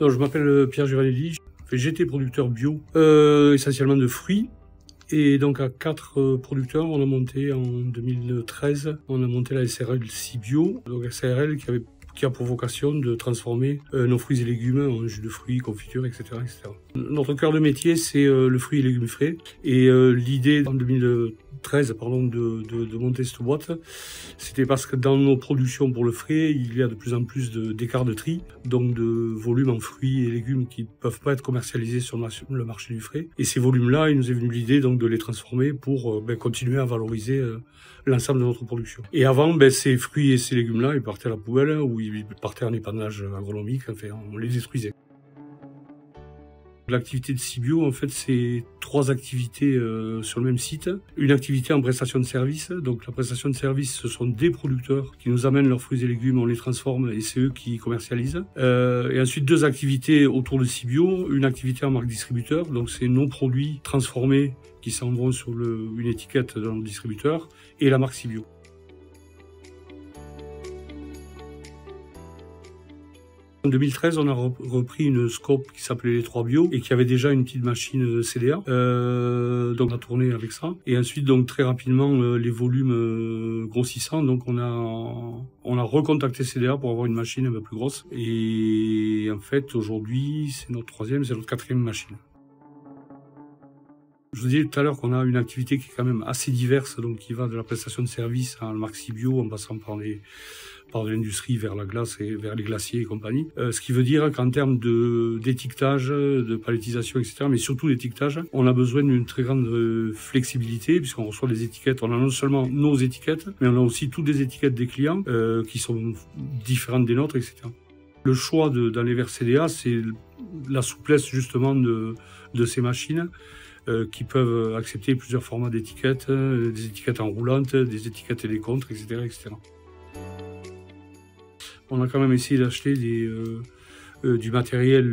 Alors, je m'appelle Pierre Giovanelli, j'étais producteur bio, essentiellement de fruits. Et donc à 4 producteurs, on a monté en 2013, on a monté la SARL Cibio, donc la SARL qui a pour vocation de transformer nos fruits et légumes en jus de fruits, confitures, etc., etc. Notre cœur de métier, c'est le fruit et légumes frais. Et l'idée en 2013, de monter cette boîte, c'était parce que dans nos productions pour le frais, il y a de plus en plus d'écarts de tri, donc de volumes en fruits et légumes qui ne peuvent pas être commercialisés sur le marché du frais. Et ces volumes-là, il nous est venu l'idée donc de les transformer pour continuer à valoriser l'ensemble de notre production. Et avant, ces fruits et ces légumes-là, ils partaient à la poubelle ou ils partaient en épandage agronomique, enfin, on les détruisait. L'activité de Cibio, en fait, c'est 3 activités sur le même site. Une activité en prestation de service. Donc la prestation de service, ce sont des producteurs qui nous amènent leurs fruits et légumes, on les transforme et c'est eux qui commercialisent. Et ensuite 2 activités autour de Cibio. Une activité en marque distributeur, donc c'est nos produits transformés qui s'en vont sur une étiquette dans le distributeur, et la marque Cibio. En 2013, on a repris une scope qui s'appelait les 3 Bio et qui avait déjà une petite machine CDA. Donc on a tourné avec ça. Et ensuite, donc très rapidement, les volumes grossissant, donc on a recontacté CDA pour avoir une machine un peu plus grosse. Et en fait, aujourd'hui, c'est notre 4e machine. Je vous disais tout à l'heure qu'on a une activité qui est quand même assez diverse, donc qui va de la prestation de service à la marque Cibio, en passant par l'industrie vers la glace et vers les glaciers et compagnie. Ce qui veut dire qu'en termes d'étiquetage, de palettisation, etc., mais surtout d'étiquetage, on a besoin d'une très grande flexibilité, puisqu'on reçoit des étiquettes. On a non seulement nos étiquettes, mais on a aussi toutes les étiquettes des clients qui sont différentes des nôtres, etc. Le choix d'aller vers CDA, c'est la souplesse justement de ces machines, qui peuvent accepter plusieurs formats d'étiquettes, des étiquettes en roulante, des étiquettes et des contres, etc., etc. On a quand même essayé d'acheter du matériel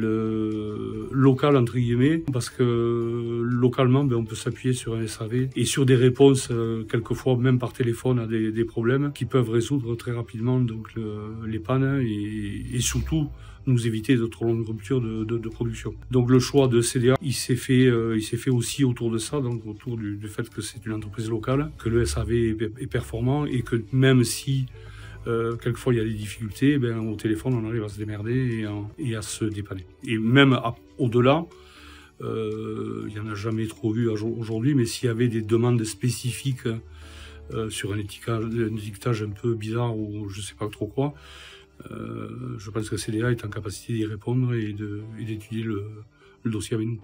local, entre guillemets, parce que localement, on peut s'appuyer sur un SAV et sur des réponses, quelquefois même par téléphone, à des problèmes qui peuvent résoudre très rapidement donc, les pannes et surtout nous éviter de trop longues ruptures de production. Donc le choix de CDA, il s'est fait aussi autour de ça, donc autour du fait que c'est une entreprise locale, que le SAV est performant et que même si quelquefois il y a des difficultés, au téléphone on arrive à se démerder et à se dépanner. Et même au-delà, il n'y en a jamais trop eu aujourd'hui, mais s'il y avait des demandes spécifiques sur un étiquetage un peu bizarre ou je ne sais pas trop quoi, je pense que CDA est en capacité d'y répondre et d'étudier le dossier avec nous.